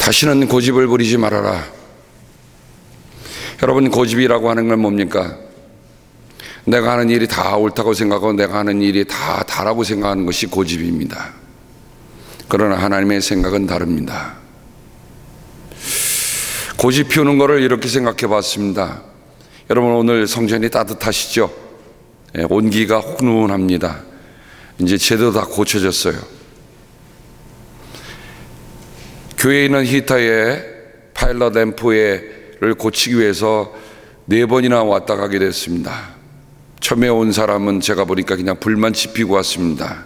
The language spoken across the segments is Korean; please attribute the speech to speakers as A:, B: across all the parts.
A: 다시는 고집을 부리지 말아라. 여러분, 고집이라고 하는 건 뭡니까? 내가 하는 일이 다 옳다고 생각하고 내가 하는 일이 다 다라고 생각하는 것이 고집입니다. 그러나 하나님의 생각은 다릅니다. 고집 피우는 것을 이렇게 생각해 봤습니다. 여러분, 오늘 성전이 따뜻하시죠? 온기가 훈훈합니다. 이제 제대로 다 고쳐졌어요. 교회에 있는 히터에 파일럿 앰프를 고치기 위해서 4번이나 왔다 가게 됐습니다. 처음에 온 사람은 제가 보니까 그냥 불만 지피고 왔습니다.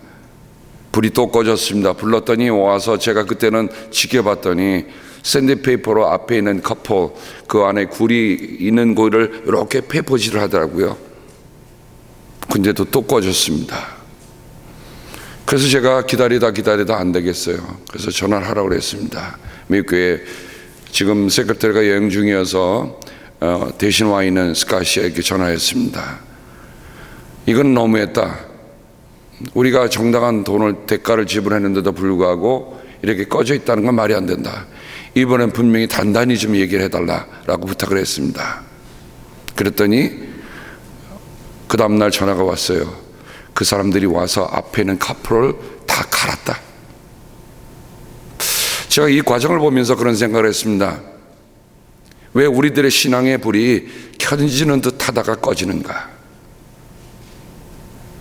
A: 불이 또 꺼졌습니다. 불렀더니 와서 제가 그때는 지켜봤더니 샌드페이퍼로 앞에 있는 커플 그 안에 굴이 있는 거를 이렇게 페퍼질을 하더라고요. 근데도 또 꺼졌습니다. 그래서 제가 기다리다 안 되겠어요. 그래서 전화를 하라고 그랬습니다. 미국교회 지금 세크레터리가 여행 중이어서 대신 와 있는 스카시에게 전화했습니다. 이건 너무했다. 우리가 정당한 돈을 대가를 지불했는데도 불구하고 이렇게 꺼져 있다는 건 말이 안 된다. 이번엔 분명히 단단히 좀 얘기를 해달라라고 부탁을 했습니다. 그랬더니 그 다음날 전화가 왔어요. 그 사람들이 와서 앞에 있는 카프를 다 갈았다. 제가 이 과정을 보면서 그런 생각을 했습니다. 왜 우리들의 신앙의 불이 켜지는 듯 하다가 꺼지는가?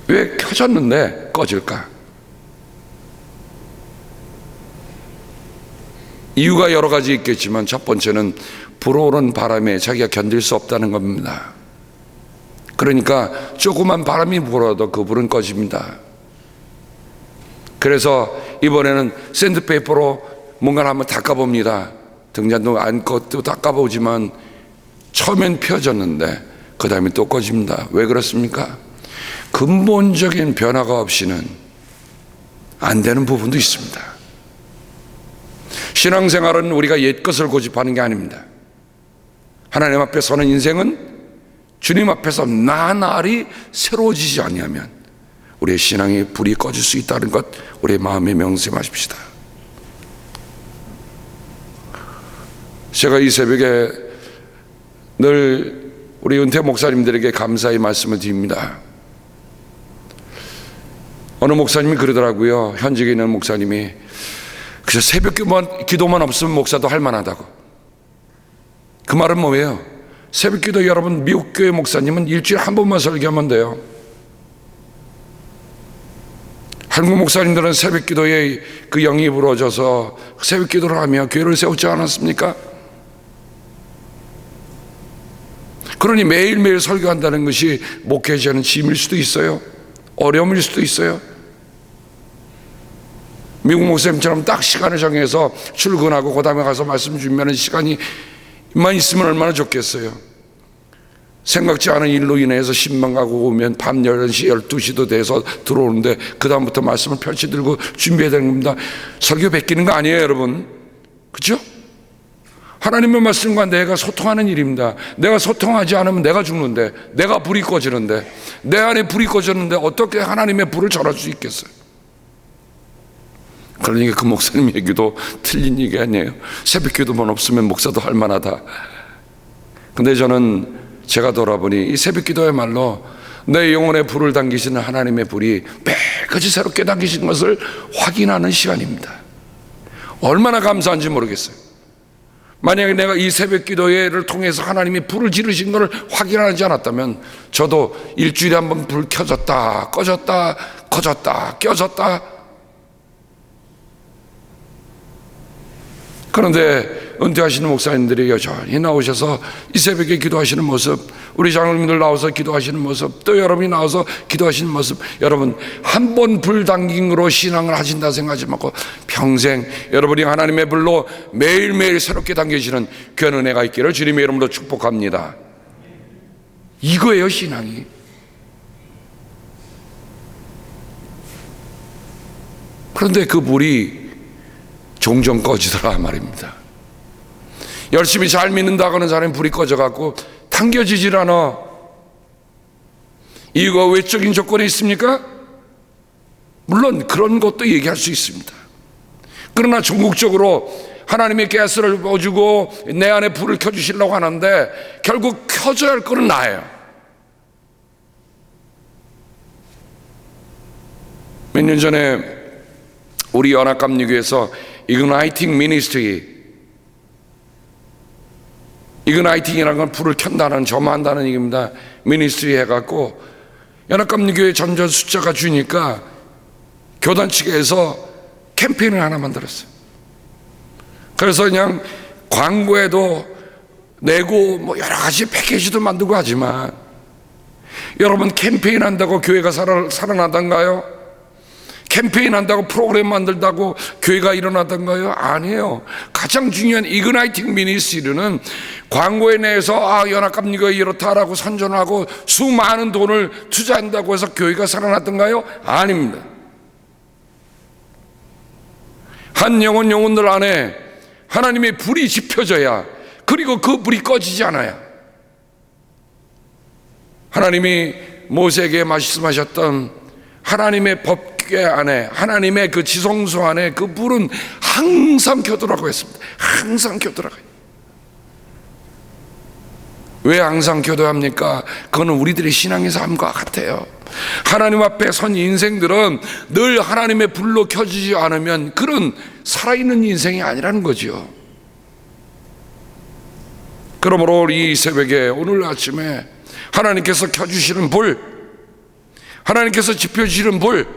A: 왜 켜졌는데 꺼질까? 이유가 여러 가지 있겠지만 첫 번째는 불어오는 바람에 자기가 견딜 수 없다는 겁니다. 그러니까 조그만 바람이 불어도 그 불은 꺼집니다. 그래서 이번에는 샌드페이퍼로 뭔가를 한번 닦아봅니다. 등잔도 안고 닦아보지만 처음엔 펴졌는데 그 다음에 또 꺼집니다. 왜 그렇습니까? 근본적인 변화가 없이는 안 되는 부분도 있습니다. 신앙생활은 우리가 옛것을 고집하는 게 아닙니다. 하나님 앞에 서는 인생은 주님 앞에서 나날이 새로워지지 않으면 우리의 신앙의 불이 꺼질 수 있다는 것 우리의 마음에 명심하십시다. 제가 이 새벽에 늘 우리 은퇴 목사님들에게 감사의 말씀을 드립니다. 어느 목사님이 그러더라고요. 현직에 있는 목사님이 그저 새벽 기도만 없으면 목사도 할 만하다고. 그 말은 뭐예요? 새벽 기도 여러분 미국 교회 목사님은 일주일에 한 번만 설교하면 돼요. 한국 목사님들은 새벽 기도에 그 영이 부러져서 새벽 기도를 하며 교회를 세우지 않았습니까? 그러니 매일매일 설교한다는 것이 목회자는 짐일 수도 있어요. 어려움일 수도 있어요. 미국 목사님처럼 딱 시간을 정해서 출근하고 그 다음에 가서 말씀 준비하는 시간이 만 있으면 얼마나 좋겠어요. 생각지 않은 일로 인해서 신방 가고 오면 밤 11시, 12시도 돼서 들어오는데 그 다음부터 말씀을 펼치 들고 준비해야 되는 겁니다. 설교 베끼는 거 아니에요, 여러분. 그렇죠? 하나님의 말씀과 내가 소통하는 일입니다. 내가 소통하지 않으면 내가 죽는데, 내가 불이 꺼지는데, 내 안에 불이 꺼졌는데 어떻게 하나님의 불을 전할 수 있겠어요? 그러니까 그 목사님 얘기도 틀린 얘기 아니에요. 새벽 기도만 없으면 목사도 할 만하다. 근데 저는 제가 돌아보니 이 새벽 기도야말로 내 영혼의 불을 당기시는 하나님의 불이 매일같이 새롭게 당기시는 것을 확인하는 시간입니다. 얼마나 감사한지 모르겠어요. 만약에 내가 이 새벽 기도회를 통해서 하나님이 불을 지르신 것을 확인하지 않았다면 저도 일주일에 한 번 불 켜졌다 꺼졌다 커졌다 껴졌다. 그런데 은퇴하시는 목사님들이 여전히 나오셔서 이 새벽에 기도하시는 모습, 우리 장로님들 나와서 기도하시는 모습, 또 여러분이 나와서 기도하시는 모습, 여러분 한 번 불 당김으로 신앙을 하신다 생각하지 말고 평생 여러분이 하나님의 불로 매일매일 새롭게 당기시는 귀한 은혜가 있기를 주님의 이름으로 축복합니다. 이거예요, 신앙이. 그런데 그 불이 종종 꺼지더라 말입니다. 열심히 잘 믿는다고 하는 사람이 불이 꺼져갖고 당겨지질 않아. 이유가 외적인 조건이 있습니까? 물론 그런 것도 얘기할 수 있습니다. 그러나 전국적으로 하나님이 가스를 부어주고 내 안에 불을 켜주시려고 하는데 결국 켜줘야 할 거는 나예요. 몇 년 전에 우리 연합감리교에서 Igniting Ministry, Igniting이라는 건 불을 켠다는, 점화한다는 얘기입니다. 미니스트리 해갖고 연합감리교회 점점 숫자가 주니까 교단 측에서 캠페인을 하나 만들었어요. 그래서 그냥 광고에도 내고 뭐 여러 가지 패키지도 만들고 하지만, 여러분 캠페인 한다고 교회가 살아나던가요? 캠페인 한다고 프로그램 만들다고 교회가 일어나던가요? 아니에요. 가장 중요한 이그나이팅 미니스트리는 광고에 내서 연합감리교회 이렇다라고 선전하고 수많은 돈을 투자한다고 해서 교회가 살아났던가요? 아닙니다. 한 영혼들 안에 하나님의 불이 지펴져야, 그리고 그 불이 꺼지지 않아요. 하나님이 모세에게 말씀하셨던 하나님의 법궤 안에, 하나님의 그 지성소 안에 그 불은 항상 켜두라고 했습니다. 항상 켜두라고. 왜 항상 켜둬야 합니까? 그거는 우리들의 신앙의 삶과 같아요. 하나님 앞에 선 인생들은 늘 하나님의 불로 켜지지 않으면 그런 살아있는 인생이 아니라는 거죠. 그러므로 이 새벽에, 오늘 아침에 하나님께서 켜주시는 불, 하나님께서 지펴주시는 불,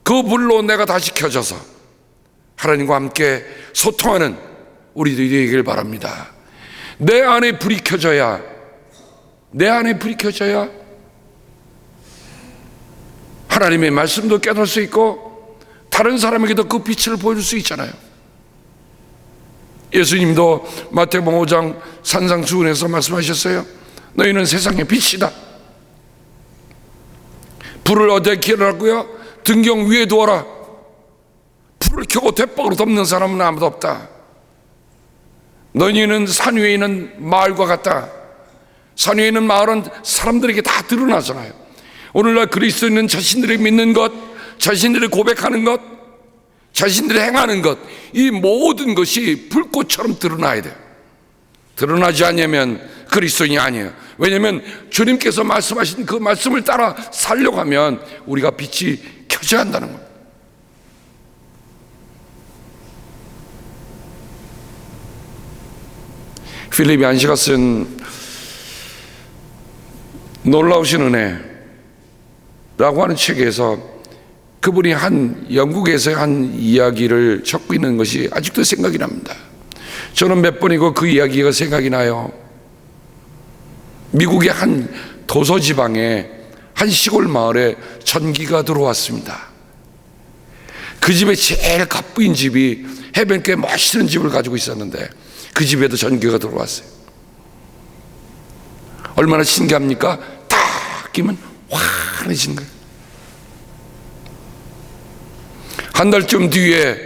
A: 그 불로 내가 다시 켜져서 하나님과 함께 소통하는 우리들이 되길 바랍니다. 내 안에 불이 켜져야, 내 안에 불이 켜져야 하나님의 말씀도 깨달을 수 있고 다른 사람에게도 그 빛을 보여줄 수 있잖아요. 예수님도 마태복음 5장 산상수훈에서 말씀하셨어요. 너희는 세상의 빛이다. 불을 어디에 기울라고요? 등경 위에 두어라. 불을 켜고 대박으로 덮는 사람은 아무도 없다. 너희는 산 위에 있는 마을과 같다. 산 위에 있는 마을은 사람들에게 다 드러나잖아요. 오늘날 그리스도인은 자신들이 믿는 것, 자신들이 고백하는 것, 자신들이 행하는 것, 이 모든 것이 불꽃처럼 드러나야 돼요. 드러나지 않으면 그리스도인이 아니에요. 왜냐하면 주님께서 말씀하신 그 말씀을 따라 살려고 하면 우리가 빛이 켜져야 한다는 거예요. 필립 얀시가 쓴 놀라우신 은혜라고 하는 책에서 그분이 영국에서 한 이야기를 적고 있는 것이 아직도 생각이 납니다. 저는 몇 번이고 그 이야기가 생각이 나요. 미국의 한 도서지방에 한 시골 마을에 전기가 들어왔습니다. 그 집에 제일 갑부인 집이 해변가에 멋있는 집을 가지고 있었는데 그 집에도 전기가 들어왔어요. 얼마나 신기합니까? 딱 끼면 환해진 거예요. 한 달쯤 뒤에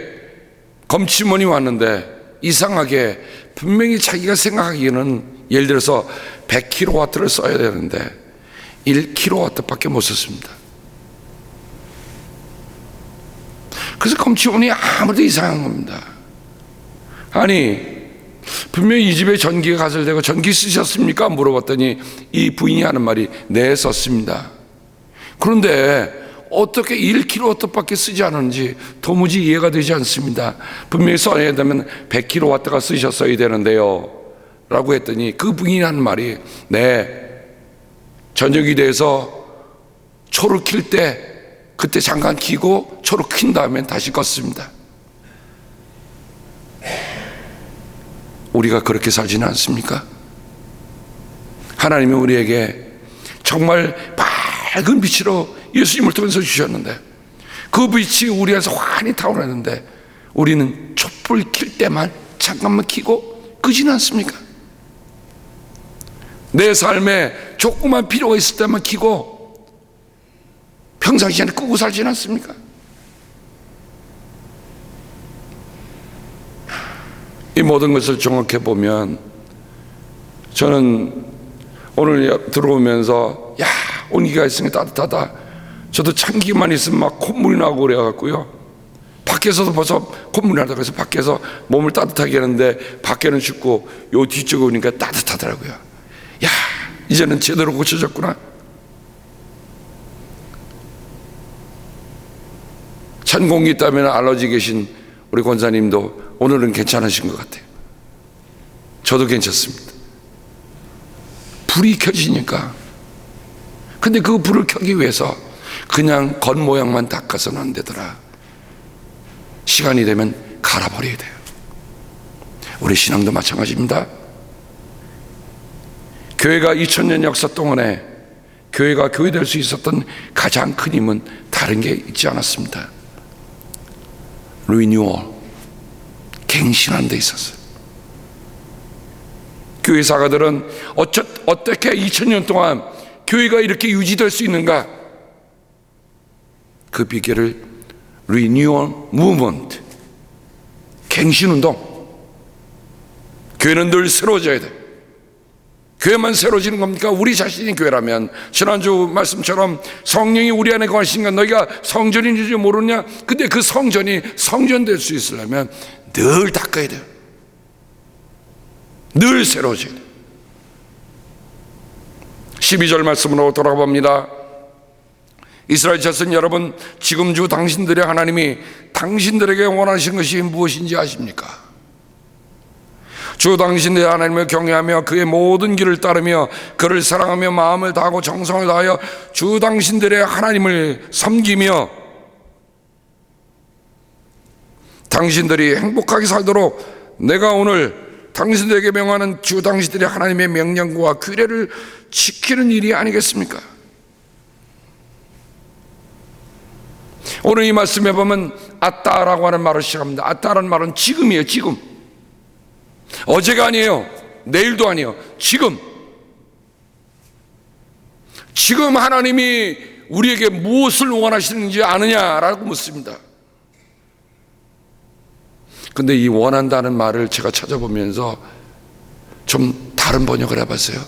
A: 검침원이 왔는데 이상하게 분명히 자기가 생각하기에는 예를 들어서 100kW를 써야 되는데 1kW밖에 못 썼습니다. 그래서 검침원이 아무도 이상한 겁니다. 아니 분명히 이 집에 전기가 가설되고 전기 쓰셨습니까? 물어봤더니 이 부인이 하는 말이 네 썼습니다. 그런데 어떻게 1kW밖에 쓰지 않았는지 도무지 이해가 되지 않습니다. 분명히 써야 되면 100kW가 쓰셨어야 되는데요 라고 했더니 그 부인이 하는 말이 네, 저녁이 돼서 초를 킬 때 그때 잠깐 켜고 초를 킨 다음에 다시 껐습니다. 우리가 그렇게 살지는 않습니까? 하나님이 우리에게 정말 밝은 빛으로 예수님을 통해서 주셨는데 그 빛이 우리 안에서 환히 타오르는데 우리는 촛불 킬 때만 잠깐만 켜고 끄지는 않습니까? 내 삶에 조그만 필요가 있을 때만 켜고 평상시에 끄고 살지는 않습니까? 이 모든 것을 종합해 보면 저는 오늘 들어오면서 야, 온기가 있으니 따뜻하다. 저도 참기만 있으면 막 콧물이 나고 그래갖고요. 밖에서도 벌써 콧물이 나다고 해서 밖에서 몸을 따뜻하게 하는데 밖에는 춥고 요 뒤쪽에 오니까 따뜻하더라고요. 야, 이제는 제대로 고쳐졌구나. 찬 공기 때문에 알러지 계신 우리 권사님도 오늘은 괜찮으신 것 같아요. 저도 괜찮습니다. 불이 켜지니까. 근데 그 불을 켜기 위해서 그냥 겉모양만 닦아서는 안 되더라. 시간이 되면 갈아버려야 돼요. 우리 신앙도 마찬가지입니다. 교회가 2000년 역사 동안에 교회가 교회될 수 있었던 가장 큰 힘은 다른 게 있지 않았습니다. 리뉴얼, 갱신하는 데 있었어요. 교회 사가들은 어떻게 2000년 동안 교회가 이렇게 유지될 수 있는가? 그 비결을 리뉴얼 무브먼트, 갱신운동. 교회는 늘 새로워져야 돼. 교회만 새로워지는 겁니까? 우리 자신이 교회라면, 지난주 말씀처럼 성령이 우리 안에 거하시니까 너희가 성전인지 모르냐? 근데 그 성전이 성전될 수 있으려면 늘 닦아야 돼요. 늘 새로워져야 돼요. 12절 말씀으로 돌아가 봅니다. 이스라엘 자손 여러분, 지금 주 당신들의 하나님이 당신들에게 원하시는 것이 무엇인지 아십니까? 주 당신들의 하나님을 경외하며 그의 모든 길을 따르며 그를 사랑하며 마음을 다하고 정성을 다하여 주 당신들의 하나님을 섬기며 당신들이 행복하게 살도록 내가 오늘 당신들에게 명하는 주 당신들의 하나님의 명령과 규례를 지키는 일이 아니겠습니까? 오늘 이 말씀에 보면 아따라고 하는 말을 시작합니다. 아따라는 말은 지금이에요. 지금. 어제가 아니에요. 내일도 아니에요. 지금. 지금 하나님이 우리에게 무엇을 원하시는지 아느냐라고 묻습니다. 근데 이 원한다는 말을 제가 찾아보면서 좀 다른 번역을 해봤어요.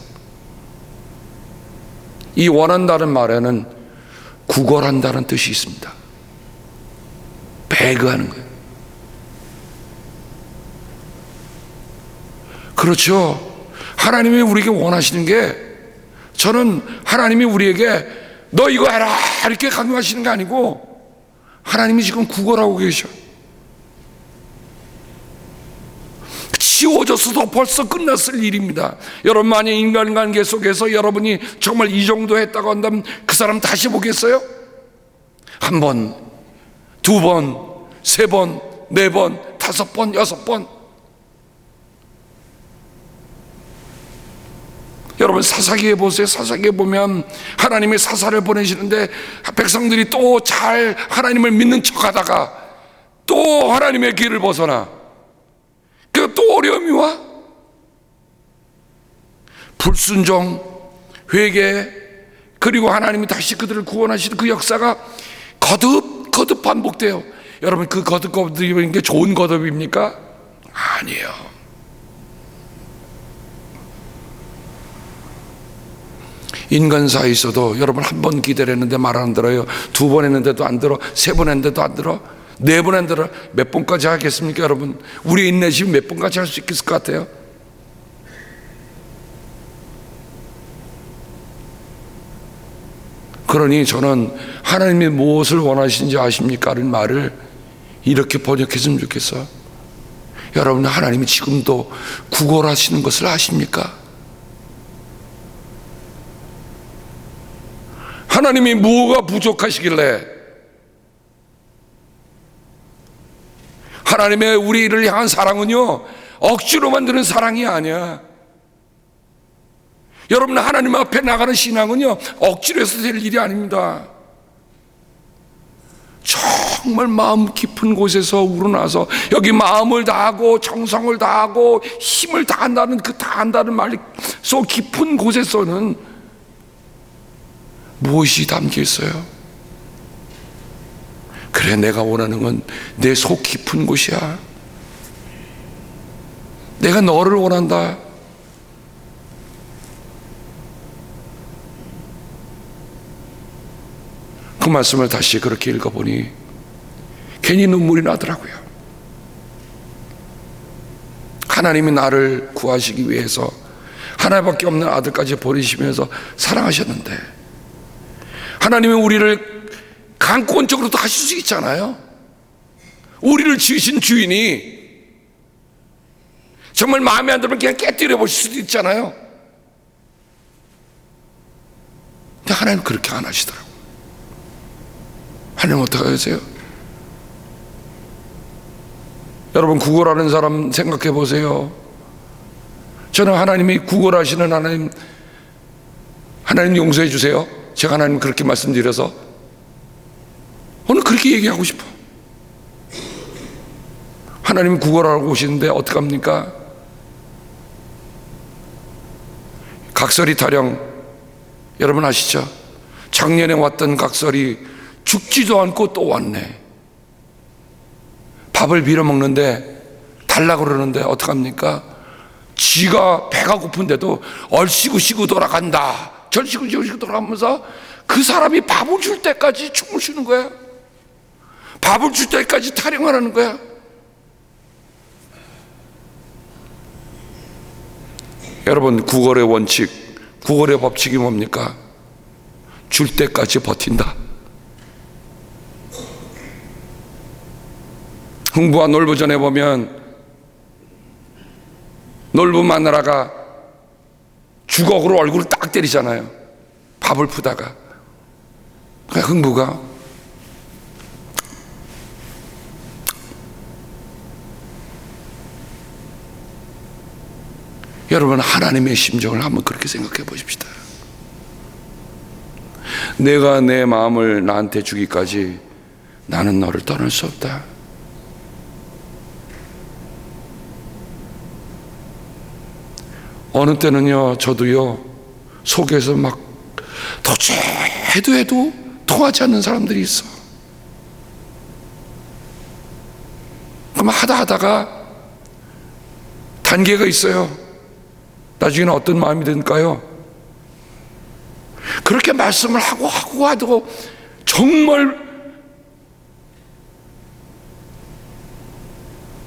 A: 이 원한다는 말에는 구걸한다는 뜻이 있습니다. 배그하는 거예요. 그렇죠. 하나님이 우리에게 원하시는 게, 저는 하나님이 우리에게 너 이거 해라 이렇게 강요하시는 게 아니고 하나님이 지금 구걸하고 계셔. 치워져서도 벌써 끝났을 일입니다. 여러분, 만약 인간관계 속에서 여러분이 정말 이 정도 했다고 한다면 그 사람 다시 보겠어요? 한 번, 두 번, 세 번, 네 번, 다섯 번, 여섯 번. 여러분, 사사기에 보세요. 사사기에 보면 하나님이 사사를 보내시는데 백성들이 또 잘 하나님을 믿는 척하다가 또 하나님의 길을 벗어나 또 어려움이 와. 불순종, 회개, 그리고 하나님이 다시 그들을 구원하시는 그 역사가 거듭 반복돼요. 여러분, 그 거듭이는 게 좋은 거듭입니까? 아니에요. 인간사에 있어도 여러분, 한 번 기대를 했는데 말 안 들어요. 두 번 했는데도 안 들어. 세 번 했는데도 안 들어. 네 번 했는데 몇 번까지 하겠습니까? 여러분, 우리 인내심 몇 번까지 할 수 있을 것 같아요? 그러니 저는 하나님이 무엇을 원하시는지 아십니까? 라는 말을 이렇게 번역했으면 좋겠어. 여러분, 하나님이 지금도 구걸하시는 것을 아십니까? 하나님이 뭐가 부족하시길래 하나님의 우리를 향한 사랑은요, 억지로 만드는 사랑이 아니야. 여러분, 하나님 앞에 나가는 신앙은요, 억지로 해서 될 일이 아닙니다. 정말 마음 깊은 곳에서 우러나서, 여기 마음을 다하고 정성을 다하고 힘을 다한다는 그 다한다는 말이 so 깊은 곳에서는 무엇이 담겨 있어요? 그래, 내가 원하는 건 내 속 깊은 곳이야. 내가 너를 원한다. 그 말씀을 다시 그렇게 읽어보니 괜히 눈물이 나더라고요. 하나님이 나를 구하시기 위해서 하나밖에 없는 아들까지 버리시면서 사랑하셨는데, 하나님이 우리를 강권적으로도 하실 수 있잖아요. 우리를 지으신 주인이 정말 마음에 안 들면 그냥 깨뜨려 보실 수도 있잖아요. 근데 하나님은 그렇게 안 하시더라고요. 하나님 어떻게 하세요? 여러분, 구걸하는 사람 생각해 보세요. 저는 하나님이 구걸하시는 하나님 용서해 주세요. 제가 하나님 그렇게 말씀드려서 오늘 그렇게 얘기하고 싶어. 하나님이 구걸하고 오시는데 어떡합니까? 각설이 타령, 여러분 아시죠? 작년에 왔던 각설이 죽지도 않고 또 왔네. 밥을 빌어먹는데 달라고 그러는데 어떡합니까? 지가 배가 고픈데도 얼씨구시구 돌아간다, 절씨구시구 돌아가면서 그 사람이 밥을 줄 때까지 춤을 추는 거야. 밥을 줄 때까지 타령을 하는 거야. 여러분, 구걸의 원칙, 구걸의 법칙이 뭡니까? 줄 때까지 버틴다. 흥부와 놀부전에 보면 놀부 마누라가 주걱으로 얼굴을 딱 때리잖아요. 밥을 푸다가. 흥부가 여러분, 하나님의 심정을 한번 그렇게 생각해 보십시다. 내가 내 마음을 나한테 주기까지 나는 너를 떠날 수 없다. 어느 때는요, 저도요, 속에서 막 도저히 해도 통하지 않는 사람들이 있어. 그럼 하다가 단계가 있어요. 나중에는 어떤 마음이 든까요? 그렇게 말씀을 하고 정말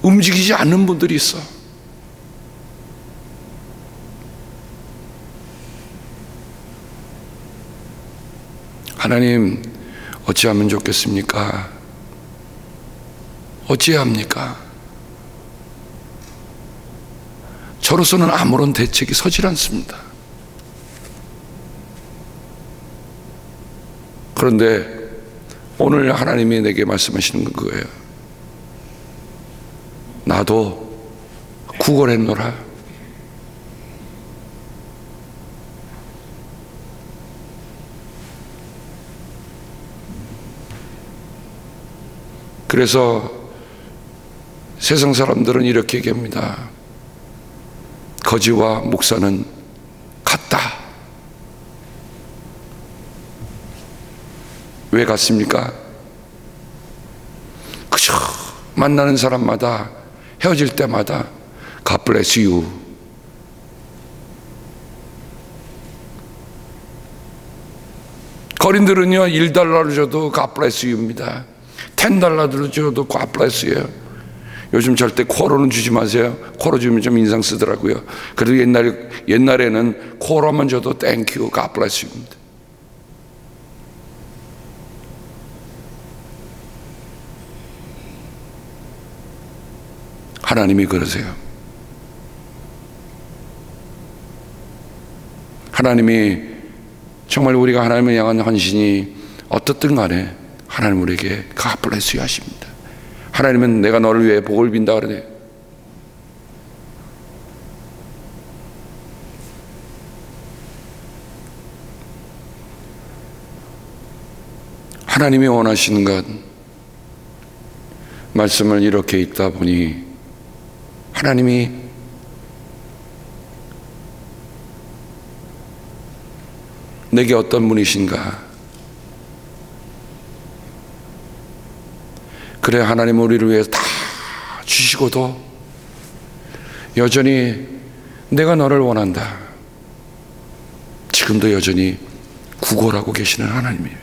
A: 움직이지 않는 분들이 있어. 하나님, 어찌하면 좋겠습니까? 어찌해야 합니까? 저로서는 아무런 대책이 서질 않습니다. 그런데 오늘 하나님이 내게 말씀하시는 건 그거예요. 나도 구걸했노라. 그래서 세상 사람들은 이렇게 얘기합니다. 거지와 목사는 같다. 왜 같습니까? 그저 만나는 사람마다 헤어질 때마다 God bless you. 거린들은요, $1를 줘도 God bless you입니다. $10를 줘도 God bless you예요. 요즘 절대 코로는 주지 마세요. 코로 주면 좀 인상 쓰더라고요. 그래도 옛날에는 코로만 줘도 Thank you, God bless you입니다. 하나님이 그러세요. 하나님이 정말 우리가 하나님을 향한 헌신이 어떻든 간에 하나님 우리에게 God bless you 하십니다. 하나님은 내가 너를 위해 복을 빈다 그러네. 하나님이 원하시는 것, 말씀을 이렇게 읽다 보니 하나님이 내게 어떤 분이신가? 그래, 하나님 우리를 위해서 다 주시고도 여전히 내가 너를 원한다. 지금도 여전히 구걸하고 계시는 하나님이에요.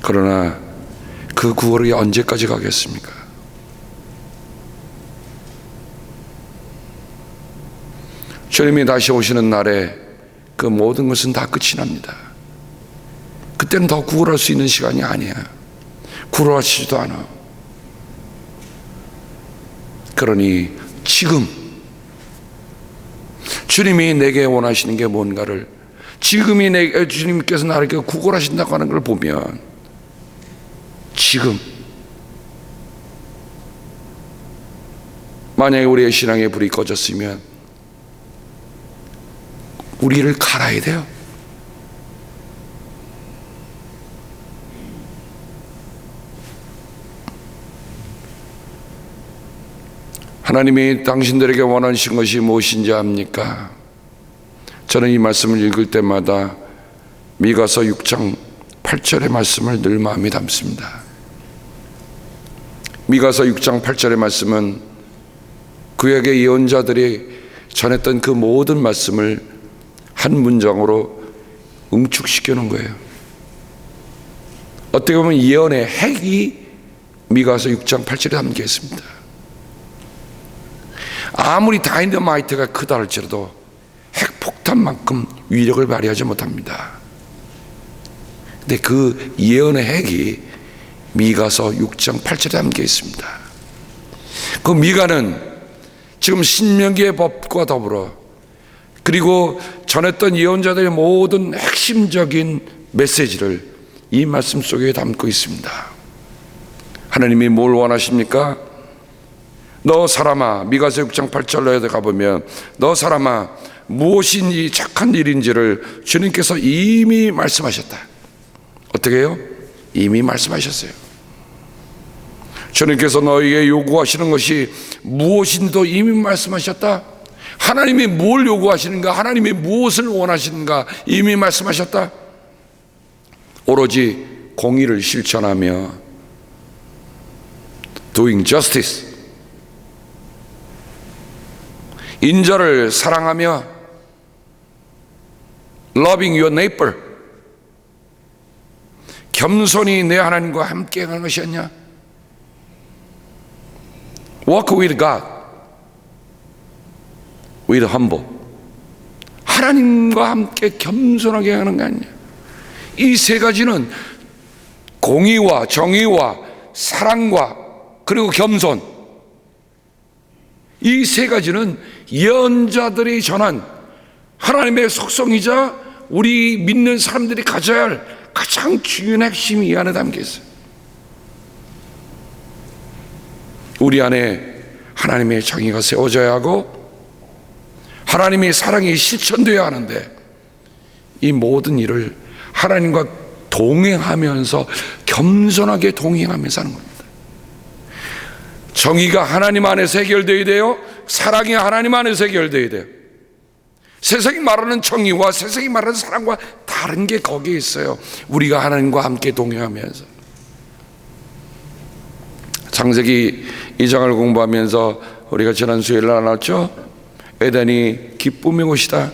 A: 그러나 그 구걸이 언제까지 가겠습니까? 주님이 다시 오시는 날에 그 모든 것은 다 끝이 납니다. 그때는 더 구걸할 수 있는 시간이 아니야. 구걸하시지도 않아. 그러니 지금 주님이 내게 원하시는 게 뭔가를, 지금이 주님께서 나에게 구걸하신다고 하는 걸 보면, 지금 만약에 우리의 신앙의 불이 꺼졌으면 우리를 갈아야 돼요. 하나님이 당신들에게 원하신 것이 무엇인지 압니까? 저는 이 말씀을 읽을 때마다 미가서 6장 8절의 말씀을 늘 마음에 담습니다. 미가서 6장 8절의 말씀은 구약의 예언자들이 전했던 그 모든 말씀을 한 문장으로 응축시켜 놓은 거예요. 어떻게 보면 예언의 핵이 미가서 6장 8절에 담겨 있습니다. 아무리 다이너마이트가 크다 할지라도 핵폭탄만큼 위력을 발휘하지 못합니다. 근데 그 예언의 핵이 미가서 6장 8절에 담겨 있습니다. 그 미가는 지금 신명기의 법과 더불어 그리고 전했던 예언자들의 모든 핵심적인 메시지를 이 말씀 속에 담고 있습니다. 하나님이 뭘 원하십니까? 너 사람아, 미가서 6장 8절에 가보면 너 사람아, 무엇이 이 착한 일인지를 주님께서 이미 말씀하셨다. 어떻게 해요? 이미 말씀하셨어요. 주님께서 너에게 요구하시는 것이 무엇인지도 이미 말씀하셨다. 하나님이 뭘 요구하시는가, 하나님이 무엇을 원하시는가 이미 말씀하셨다. 오로지 공의를 실천하며 doing justice, 인자를 사랑하며 loving your neighbor, 겸손히 내 하나님과 함께 하는 것이었냐? Walk with God, with humble, 하나님과 함께 겸손하게 하는 거 아니냐? 이 세 가지는 공의와 정의와 사랑과 그리고 겸손, 이 세 가지는 예언자들이 전한 하나님의 속성이자 우리 믿는 사람들이 가져야 할 가장 중요한 핵심이 이 안에 담겨 있어요. 우리 안에 하나님의 정의가 세워져야 하고 하나님의 사랑이 실천되어야 하는데, 이 모든 일을 하나님과 동행하면서 겸손하게 동행하면서 하는 겁니다. 정의가 하나님 안에서 해결되어야 돼요. 사랑이 하나님 안에서 해결되어야 돼요. 세상이 말하는 정의와 세상이 말하는 사랑과 다른 게 거기에 있어요. 우리가 하나님과 함께 동행하면서. 창세기 2장을 공부하면서 우리가 지난 수요일 날 나눴죠. 에덴이 기쁨의 곳이다.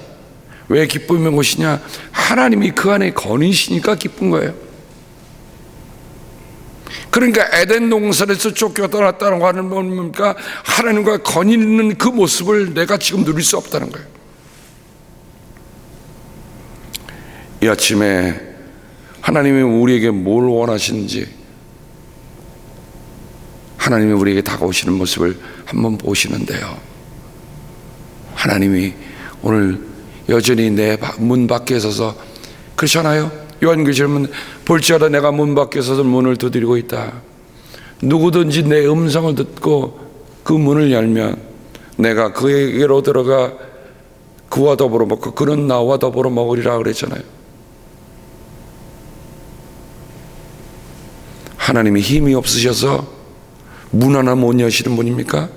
A: 왜 기쁨의 곳이냐? 하나님이 그 안에 거니시니까 기쁜 거예요. 그러니까 에덴 동산에서 쫓겨났다는 하는 뭡니까? 하나님과 거니는 그 모습을 내가 지금 누릴 수 없다는 거예요. 이 아침에 하나님이 우리에게 뭘 원하시는지, 하나님이 우리에게 다가오시는 모습을 한번 보시는데요, 하나님이 오늘 여전히 내 문 밖에 서서, 그렇잖아요. 요한계시록은 볼지어다 내가 문 밖에 서서 문을 두드리고 있다. 누구든지 내 음성을 듣고 그 문을 열면 내가 그에게로 들어가 그와 더불어 먹고 그는 나와 더불어 먹으리라 그랬잖아요. 하나님이 힘이 없으셔서 문 하나 못 여시는 분입니까?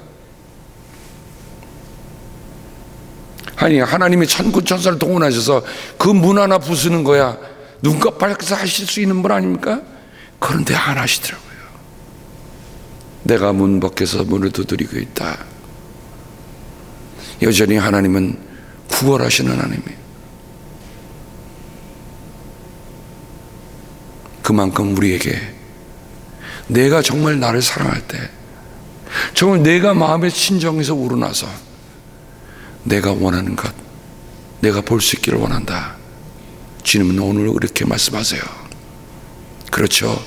A: 아니, 하나님이 천군 천사를 동원하셔서 그 문 하나 부수는 거야 눈 깜빡해서 하실 수 있는 분 아닙니까? 그런데 안 하시더라고요. 내가 문 밖에서 문을 두드리고 있다. 여전히 하나님은 구걸하시는 하나님이에요. 그만큼 우리에게 내가 정말 나를 사랑할 때, 정말 내가 마음에 진정해서 우러나서 내가 원하는 것, 내가 볼 수 있기를 원한다. 주님은 오늘 그렇게 말씀하세요. 그렇죠.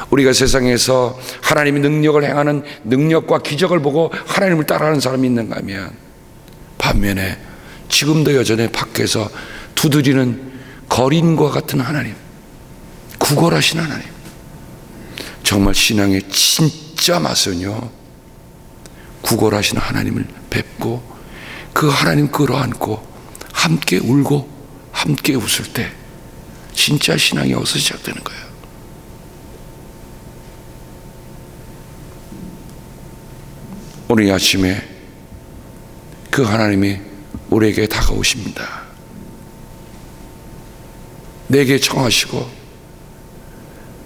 A: 우리가 세상에서 하나님의 능력을 행하는 능력과 기적을 보고 하나님을 따라하는 사람이 있는가 하면, 반면에 지금도 여전히 밖에서 두드리는 거린과 같은 하나님, 구걸하신 하나님, 정말 신앙의 진짜 맛은요, 구걸하시는 하나님을 뵙고 그 하나님 끌어안고 함께 울고 함께 웃을 때 진짜 신앙이 어디서 시작되는 거예요. 오늘 이 아침에 그 하나님이 우리에게 다가오십니다. 내게 청하시고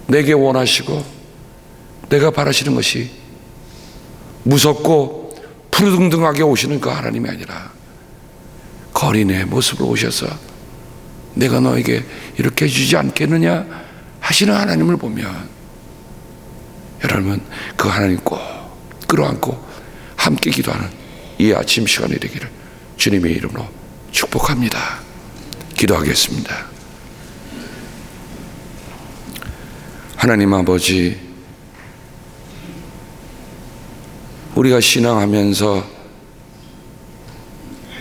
A: 내게 원하시고 내가 바라시는 것이 무섭고 푸르등등하게 오시는 그 하나님이 아니라 거린의 모습으로 오셔서 내가 너에게 이렇게 해주지 않겠느냐 하시는 하나님을 보면, 여러분 그 하나님 꼭 끌어안고 함께 기도하는 이 아침 시간이 되기를 주님의 이름으로 축복합니다. 기도하겠습니다. 하나님 아버지, 우리가 신앙하면서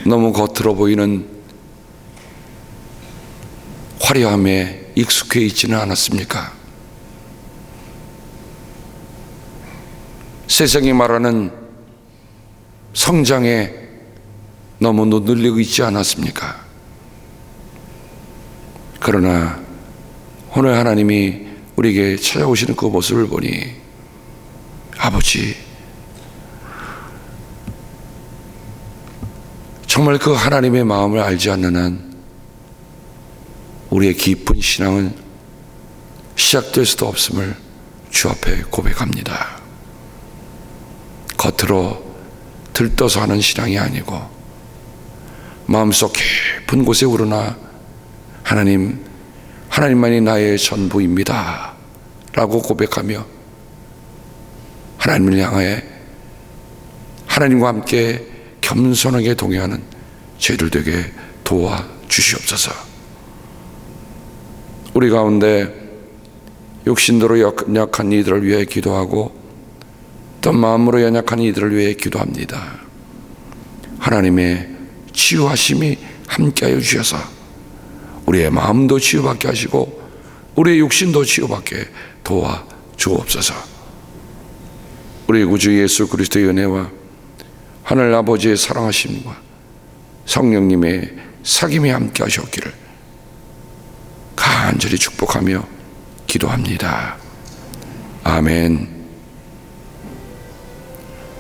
A: 너무 겉으로 보이는 화려함에 익숙해 있지는 않았습니까? 세상이 말하는 성장에 너무 눈들리고 있지 않았습니까? 그러나 오늘 하나님이 우리에게 찾아오시는 그 모습을 보니, 아버지, 정말 그 하나님의 마음을 알지 않는 한 우리의 깊은 신앙은 시작될 수도 없음을 주 앞에 고백합니다. 겉으로 들떠서 하는 신앙이 아니고 마음속 깊은 곳에 우러나 하나님만이 나의 전부입니다 라고 고백하며 하나님을 향해 하나님과 함께 겸손하게 동행하는 저희들 되게 도와주시옵소서. 우리 가운데 육신도로 연약한 이들을 위해 기도하고 또 마음으로 연약한 이들을 위해 기도합니다. 하나님의 치유하심이 함께하여 주셔서 우리의 마음도 치유받게 하시고 우리의 육신도 치유받게 도와주옵소서. 우리 구주 예수 그리스도의 은혜와 하늘 아버지의 사랑하심과 성령님의 사귐이 함께 하셨기를 간절히 축복하며 기도합니다. 아멘.